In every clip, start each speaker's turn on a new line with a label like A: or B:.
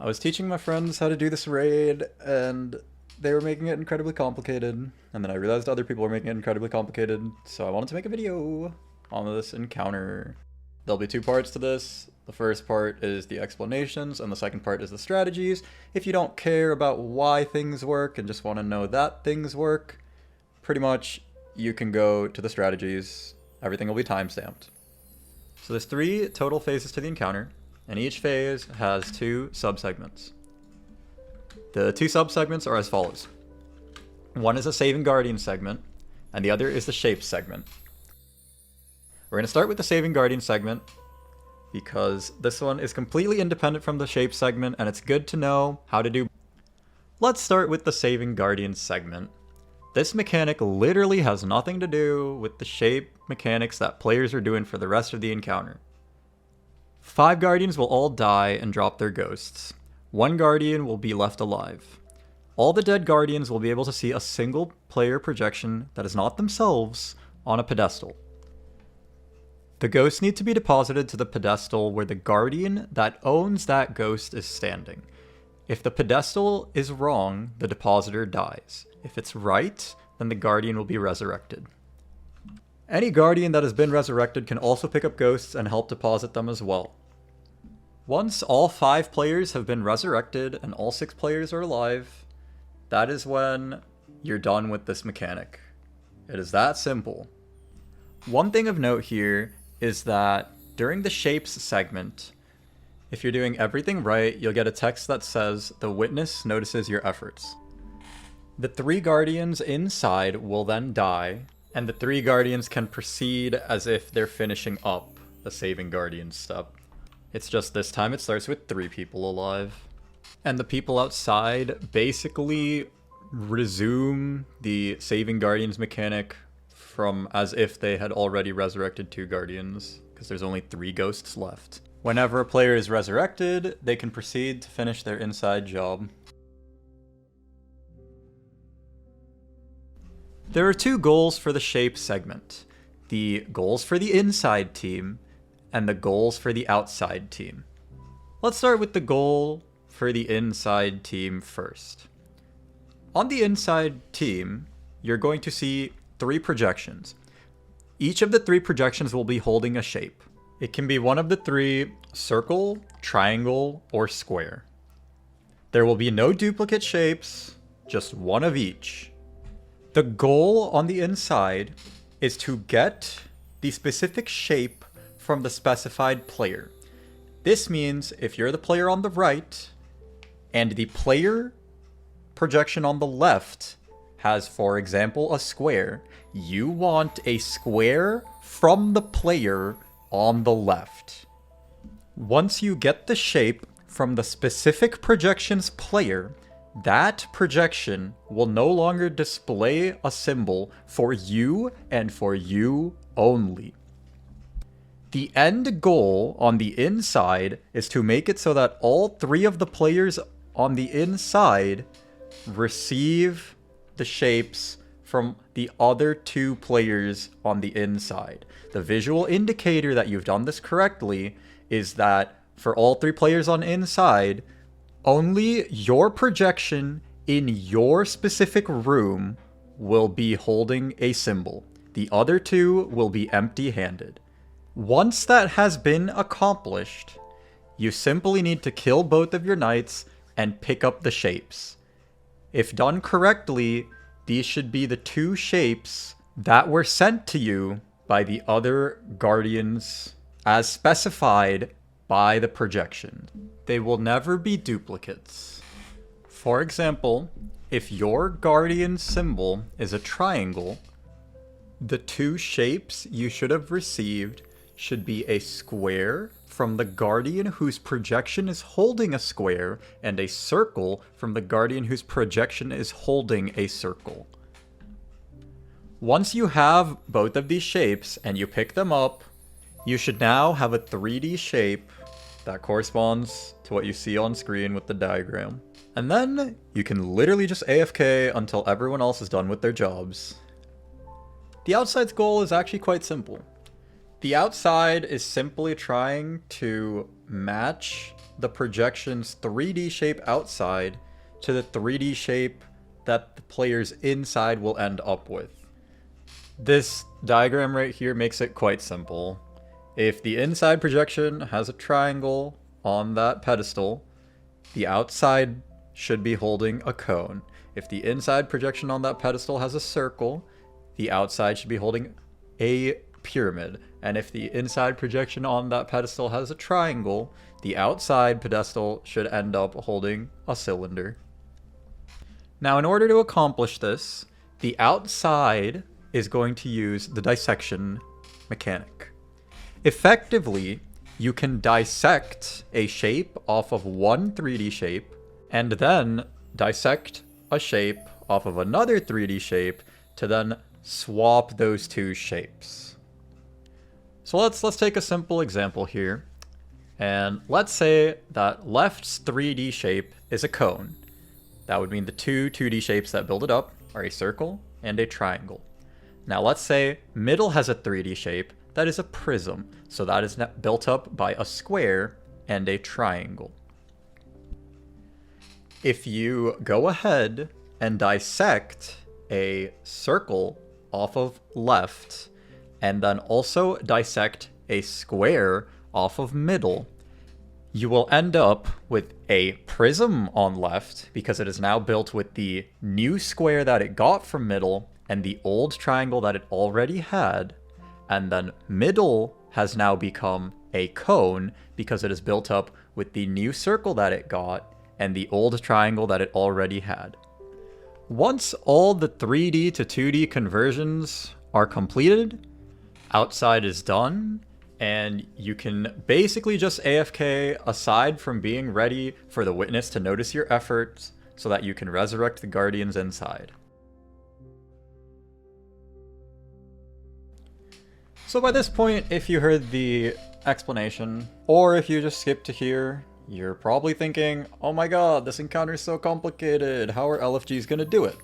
A: I was teaching my friends how to do this raid, and they were making it incredibly complicated. And then I realized other people were making it incredibly complicated, so I wanted to make a video on this encounter. There'll be two parts to this. The first part is the explanations, and the second part is the strategies. If you don't care about why things work and just want to know that things work, pretty much you can go to the strategies. Everything will be timestamped. So there's 3 total phases to the encounter, and each phase has 2 subsegments. The 2 subsegments are as follows. One is a Saving Guardian segment, and the other is the Shapes segment. We're going to start with the Saving Guardian segment, because this one is completely independent from the Shapes segment, and it's good to know how to do. Let's start with the Saving Guardian segment. This mechanic literally has nothing to do with the shape mechanics that players are doing for the rest of the encounter. 5 Guardians will all die and drop their ghosts. 1 Guardian will be left alive. All the dead Guardians will be able to see a single player projection that is not themselves on a pedestal. The ghosts need to be deposited to the pedestal where the Guardian that owns that ghost is standing. If the pedestal is wrong, the depositor dies. If it's right, then the Guardian will be resurrected. Any Guardian that has been resurrected can also pick up ghosts and help deposit them as well. Once all 5 players have been resurrected and all 6 players are alive, that is when you're done with this mechanic. It is that simple. One thing of note here is that during the Shapes segment, if you're doing everything right, you'll get a text that says, "The witness notices your efforts." The 3 Guardians inside will then die, and the 3 Guardians can proceed as if they're finishing up the Saving Guardian step. It's just this time it starts with 3 people alive. And the people outside basically resume the Saving Guardians mechanic from as if they had already resurrected 2 Guardians, because there's only 3 ghosts left. Whenever a player is resurrected, they can proceed to finish their inside job. There are 2 goals for the Shape segment. The goals for the inside team, and the goals for the outside team. Let's start with the goal for the inside team first. On the inside team, you're going to see 3 projections. Each of the 3 projections will be holding a shape. It can be one of the 3: circle, triangle, or square. There will be no duplicate shapes, just one of each. The goal on the inside is to get the specific shape from the specified player. This means if you're the player on the right, and the player projection on the left has, for example, a square, you want a square from the player on the left. Once you get the shape from the specific projection's player, that projection will no longer display a symbol for you and for you only. The end goal on the inside is to make it so that all 3 of the players on the inside receive the shapes from the other 2 players on the inside. The visual indicator that you've done this correctly is that for all 3 players on inside, only your projection in your specific room will be holding a symbol. The other 2 will be empty-handed. Once that has been accomplished, you simply need to kill both of your knights and pick up the shapes. If done correctly, these should be the 2 shapes that were sent to you by the other Guardians as specified by the projection. They will never be duplicates. For example, if your Guardian symbol is a triangle, the 2 shapes you should have received should be a square from the Guardian whose projection is holding a square, and a circle from the Guardian whose projection is holding a circle. Once you have both of these shapes and you pick them up, you should now have a 3D shape that corresponds to what you see on screen with the diagram. And then you can literally just AFK until everyone else is done with their jobs. The outside's goal is actually quite simple. The outside is simply trying to match the projection's 3D shape outside to the 3D shape that the player's inside will end up with. This diagram right here makes it quite simple. If the inside projection has a triangle on that pedestal, the outside should be holding a cone. If the inside projection on that pedestal has a circle, the outside should be holding a pyramid. And if the inside projection on that pedestal has a triangle, the outside pedestal should end up holding a cylinder. Now, in order to accomplish this, the outside is going to use the dissection mechanic. Effectively, you can dissect a shape off of one 3D shape and then dissect a shape off of another 3D shape to then swap those two shapes. So let's take a simple example here. And let's say that left's 3D shape is a cone. That would mean the two 2D shapes that build it up are a circle and a triangle. Now let's say middle has a 3D shape that is a prism. So that is built up by a square and a triangle. If you go ahead and dissect a circle off of left, and then also dissect a square off of middle, you will end up with a prism on left because it is now built with the new square that it got from middle and the old triangle that it already had. And then middle has now become a cone because it is built up with the new circle that it got and the old triangle that it already had. Once all the 3D to 2D conversions are completed, outside is done, and you can basically just AFK aside from being ready for the witness to notice your efforts so that you can resurrect the guardians inside. So by this point, if you heard the explanation, or if you just skipped to here, you're probably thinking, oh my god, this encounter is so complicated, how are LFGs gonna do it?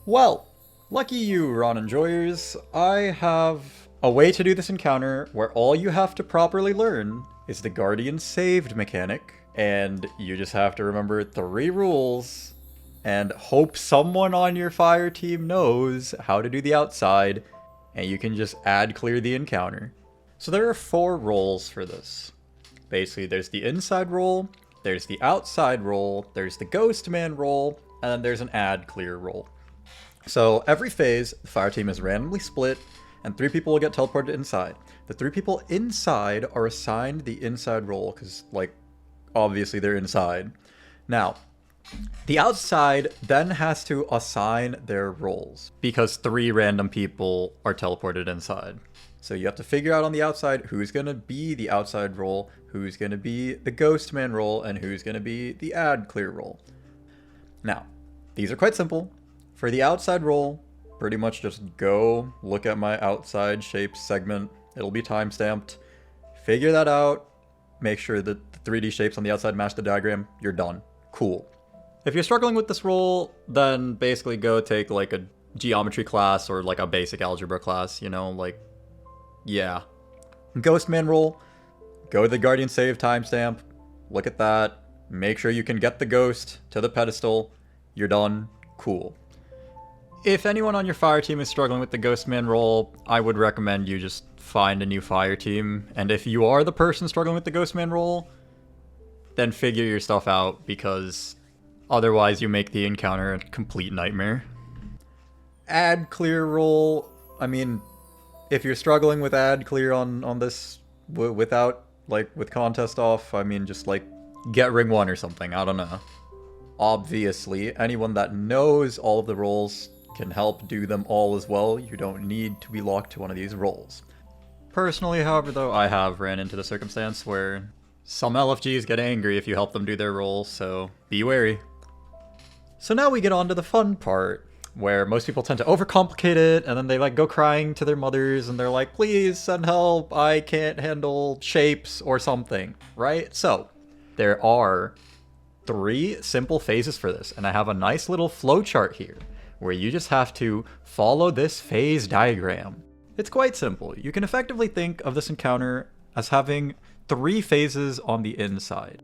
A: Well, lucky you, Ron enjoyers, I have a way to do this encounter where all you have to properly learn is the Guardian Saved mechanic, and you just have to remember 3 rules, and hope someone on your fire team knows how to do the outside, and you can just ad clear the encounter. So there are 4 roles for this. Basically, there's the inside role, there's the outside role, there's the ghost man role, and then there's an ad clear role. So every phase, the fire team is randomly split, and 3 people will get teleported inside. The 3 people inside are assigned the inside role, because, like, obviously they're inside. Now, the outside then has to assign their roles, because 3 random people are teleported inside. So you have to figure out on the outside who's going to be the outside role, who's going to be the ghost man role, and who's going to be the ad clear role. Now, these are quite simple. For the outside role, pretty much just go look at my outside shape segment. It'll be timestamped. Figure that out. Make sure that the 3D shapes on the outside match the diagram. You're done. Cool. If you're struggling with this role, then basically go take like a geometry class or like a basic algebra class, you know, like, yeah. Ghost man role, go to the Guardian Save timestamp, look at that, make sure you can get the ghost to the pedestal, you're done, cool. If anyone on your fire team is struggling with the ghost man role, I would recommend you just find a new fire team, and if you are the person struggling with the ghost man role, then figure your stuff out, because otherwise you make the encounter a complete nightmare. Ad clear role, I mean, if you're struggling with ad clear on this without, like, with contest off, I mean, just, like, get ring 1 or something, I don't know. Obviously, anyone that knows all of the roles can help do them all as well. You don't need to be locked to one of these roles. Personally, however, though, I have ran into the circumstance where some LFGs get angry if you help them do their roles, so be wary. So now we get on to the fun part, where most people tend to overcomplicate it, and then they like go crying to their mothers, and they're like, please send help, I can't handle shapes or something, right? So, there are 3 simple phases for this, and I have a nice little flowchart here, where you just have to follow this phase diagram. It's quite simple. You can effectively think of this encounter as having 3 phases on the inside.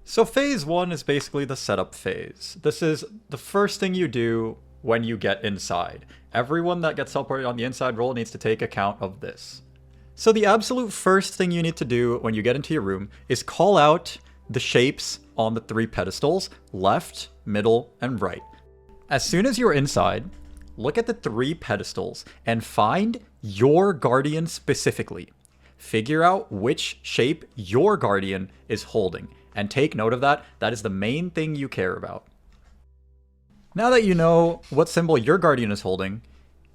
A: So phase 1 is basically the setup phase. This is the first thing you do when you get inside. Everyone that gets teleported on the inside roll needs to take account of this. So the absolute first thing you need to do when you get into your room is call out the shapes on the 3 pedestals, left, middle, and right. As soon as you're inside, look at the 3 pedestals and find your guardian specifically. Figure out which shape your guardian is holding, and take note of that. That is the main thing you care about. Now that you know what symbol your guardian is holding,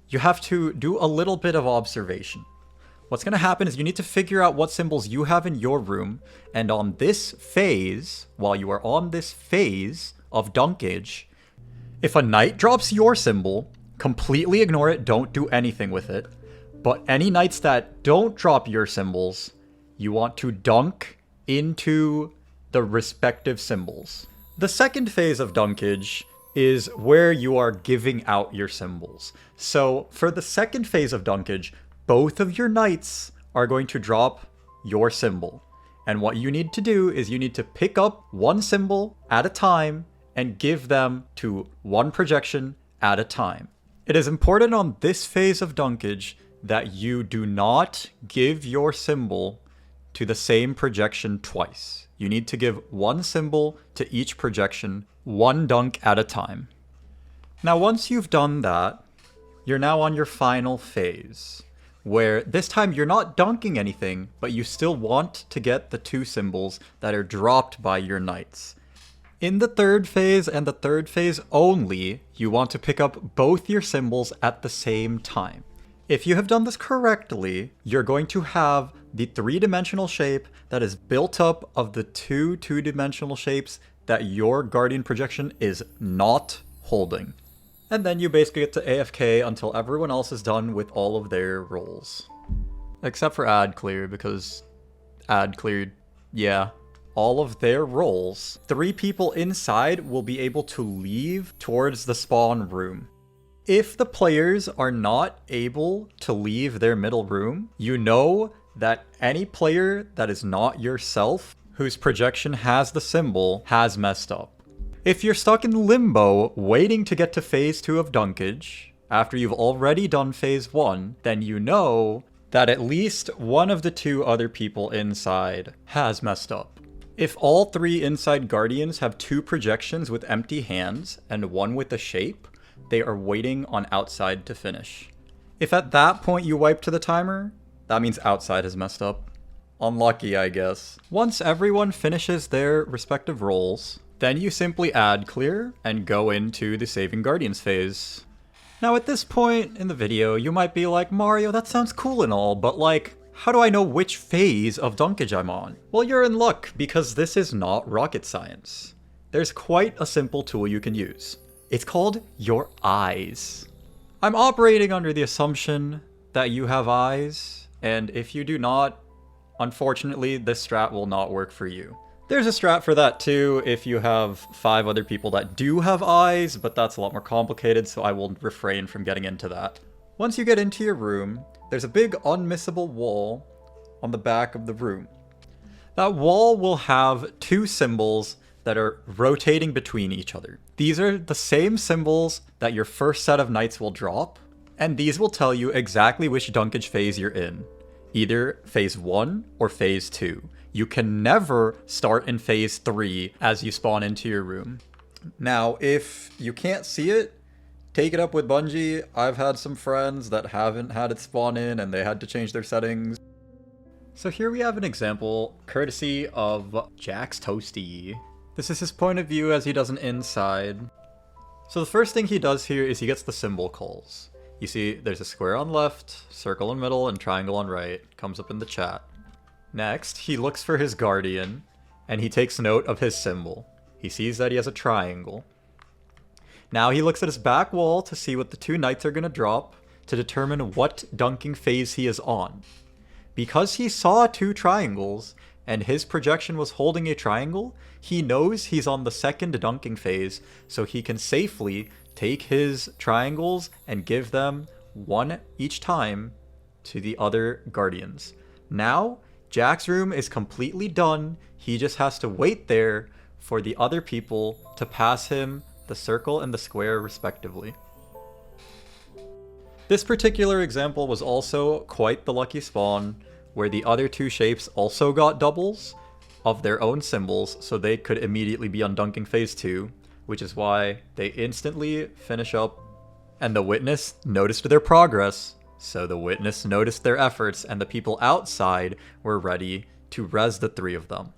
A: you have to do a little bit of observation. What's going to happen is you need to figure out what symbols you have in your room, and on this phase, while you are on this phase of dunkage, if a knight drops your symbol, completely ignore it, don't do anything with it. But any knights that don't drop your symbols, you want to dunk into the respective symbols. The second phase of dunkage is where you are giving out your symbols. So for the second phase of dunkage, both of your knights are going to drop your symbol. And what you need to do is you need to pick up one symbol at a time and give them to one projection at a time. It is important on this phase of dunkage that you do not give your symbol to the same projection twice. You need to give one symbol to each projection, one dunk at a time. Now once you've done that, you're now on your final phase, where this time you're not dunking anything, but you still want to get the 2 symbols that are dropped by your knights. In the third phase and the third phase only, you want to pick up both your symbols at the same time. If you have done this correctly, you're going to have the 3-dimensional shape that is built up of the 2 2-dimensional shapes that your guardian projection is not holding. And then you basically get to AFK until everyone else is done with all of their rolls. Except for ad clear, because ad cleared, yeah, all of their rolls. 3 people inside will be able to leave towards the spawn room. If the players are not able to leave their middle room, you know that any player that is not yourself, whose projection has the symbol, has messed up. If you're stuck in limbo, waiting to get to phase 2 of dunkage, after you've already done phase 1, then you know that at least one of the 2 other people inside has messed up. If all 3 inside guardians have 2 projections with empty hands and 1 with a shape, they are waiting on outside to finish. If at that point you wipe to the timer, that means outside has messed up. Unlucky, I guess. Once everyone finishes their respective rolls, then you simply ad clear and go into the saving guardians phase. Now at this point in the video, you might be like, Mario, that sounds cool and all, but like, how do I know which phase of dunkage I'm on? Well, you're in luck, because this is not rocket science. There's quite a simple tool you can use. It's called your eyes. I'm operating under the assumption that you have eyes, and if you do not, unfortunately, this strat will not work for you. There's a strat for that too if you have 5 other people that do have eyes, but that's a lot more complicated, so I will refrain from getting into that. Once you get into your room, there's a big unmissable wall on the back of the room. That wall will have 2 symbols that are rotating between each other. These are the same symbols that your first set of knights will drop, and these will tell you exactly which dunkage phase you're in. Either phase 1 or phase 2. You can never start in phase 3 as you spawn into your room. Now, if you can't see it, take it up with Bungie. I've had some friends that haven't had it spawn in and they had to change their settings. So here we have an example, courtesy of Jax Toasty. This is his point of view as he does an inside. So the first thing he does here is he gets the symbol calls. You see there's a square on left, circle in middle, and triangle on right. Comes up in the chat. Next, he looks for his guardian, and he takes note of his symbol. He sees that he has a triangle. Now he looks at his back wall to see what the 2 knights are going to drop to determine what dunking phase he is on. Because he saw 2 triangles, and his projection was holding a triangle, he knows he's on the second dunking phase, so he can safely take his triangles and give them 1 each time to the other guardians. Now, Jack's room is completely done. He just has to wait there for the other people to pass him the circle and the square respectively. This particular example was also quite the lucky spawn, where the other two shapes also got doubles of their own symbols, so they could immediately be on dunking phase 2, which is why they instantly finish up, and the witness noticed their progress, so the witness noticed their efforts, and the people outside were ready to res the 3 of them.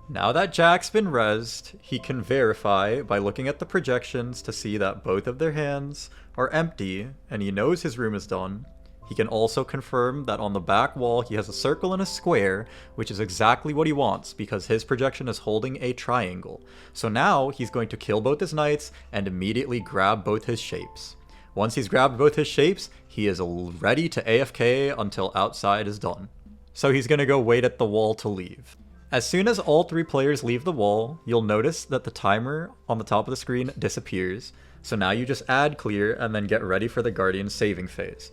A: Now that Jack's been rezzed, he can verify by looking at the projections to see that both of their hands are empty, and he knows his room is done. He can also confirm that on the back wall he has a circle and a square, which is exactly what he wants because his projection is holding a triangle. So now he's going to kill both his knights and immediately grab both his shapes. Once he's grabbed both his shapes, he is ready to AFK until outside is done. So he's going to go wait at the wall to leave. As soon as all 3 players leave the wall, you'll notice that the timer on the top of the screen disappears. So now you just add clear and then get ready for the Guardian saving phase.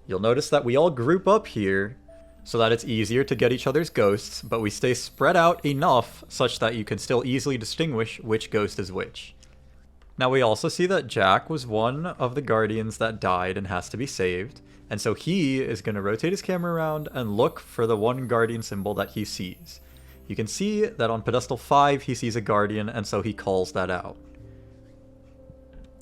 A: You'll notice that we all group up here so that it's easier to get each other's ghosts, but we stay spread out enough such that you can still easily distinguish which ghost is which. Now we also see that Jack was one of the Guardians that died and has to be saved, and so he is going to rotate his camera around and look for the one Guardian symbol that he sees. You can see that on pedestal 5 he sees a Guardian, and so he calls that out.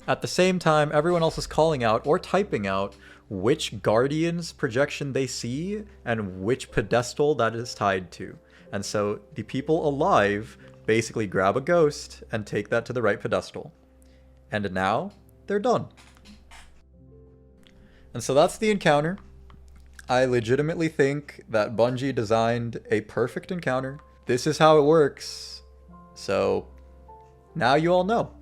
A: At the same time, everyone else is calling out or typing out which Guardian's projection they see and which pedestal that is tied to. And so the people alive basically grab a ghost and take that to the right pedestal. And now they're done. And so that's the encounter. I legitimately think that Bungie designed a perfect encounter. This is how it works. So now you all know.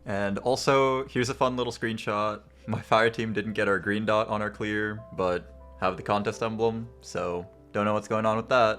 A: And also, here's a fun little screenshot. My fire team didn't get our green dot on our clear, but have the contest emblem, so don't know what's going on with that.